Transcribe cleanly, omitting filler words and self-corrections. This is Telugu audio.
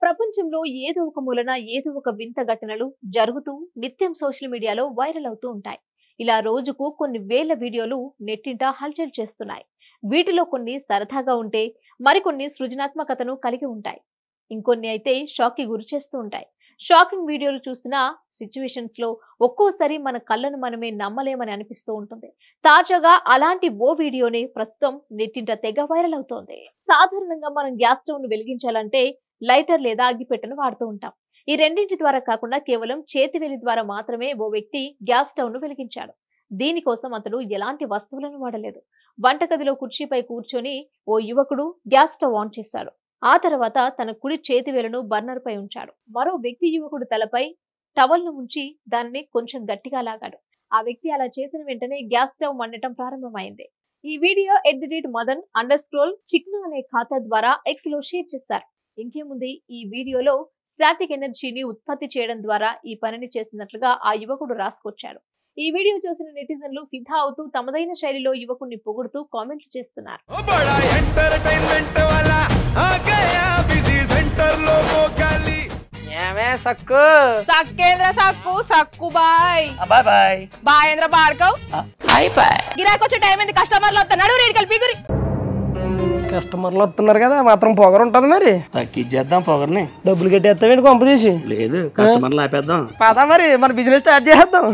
ప్రపంచంలో ఏదో ఒక మూలన ఏదో ఒక వింత ఘటనలు జరుగుతూ నిత్యం సోషల్ మీడియాలో వైరల్ అవుతూ ఉంటాయి. ఇలా రోజుకు కొన్ని వేల వీడియోలు నెట్టింట హల్చల్ చేస్తున్నాయి. వీటిలో కొన్ని సరదాగా ఉంటే మరికొన్ని సృజనాత్మకతను కలిగి ఉంటాయి. ఇంకొన్ని అయితే షాక్ కి గురి చేస్తూ ఉంటాయి. షాకింగ్ వీడియోలు చూస్తున్న సిచ్యువేషన్స్ లో ఒక్కోసారి మన కళ్ళను మనమే నమ్మలేమని అనిపిస్తూ ఉంటుంది. తాజాగా అలాంటి ఓ వీడియోనే ప్రస్తుతం నెట్టింట తెగ వైరల్ అవుతోంది. సాధారణంగా మనం గ్యాస్ స్టవ్ ను వెలిగించాలంటే లైటర్ లేదా అగ్గిపెట్టెను వాడుతూ ఉంటాం. ఈ రెండింటి ద్వారా కాకుండా కేవలం చేతివేలి ద్వారా మాత్రమే ఓ వ్యక్తి గ్యాస్ స్టవ్ ను వెలిగించాడు. దీనికోసం అతడు ఎలాంటి వస్తువులను వాడలేదు. వంటగదిలో కుర్చీపై కూర్చొని ఓ యువకుడు గ్యాస్ స్టవ్ ఆన్ చేశాడు. ఆ తర్వాత తన కుడి చేతివేలును బర్నర్ పై ఉంచాడు. మరో వ్యక్తి యువకుడు తలపై టవల్ ను ఉంచి దానిని కొంచెం గట్టిగా లాగాడు. ఆ వ్యక్తి అలా చేసిన వెంటనే గ్యాస్ స్టవ్ మండటం ప్రారంభమైంది. ఈ వీడియో @మదన్_చిక్నా అనే ఖాతా ద్వారా ఎక్స్ లో షేర్ చేశారు. ఇంకేముంది, ఈ వీడియోలో స్టాటిక్ ఎనర్జీని ఉత్పత్తి చేయడం ద్వారా ఈ పనిని చేసినట్లుగా ఆ యువకుడు రాసుకొచ్చాడు. ఈ వీడియో చూసిన నెటిజన్లు ఫిదా అవుతూ తమదైన శైలిలో యువకుడిని పొగుడుతూ కామెంట్లు చేస్తున్నారు. కస్టమర్లు వస్తున్నారు కదా, మాత్రం పొగరు ఉంటది. మరి తగ్గించేద్దాం పొగర్ని. డబ్బులు కట్టేస్తావేంటి కొంప తీసి? లేదు, కస్టమర్లు ఆపేద్దాం. పదా మరి మన బిజినెస్ స్టార్ట్ చేద్దాం.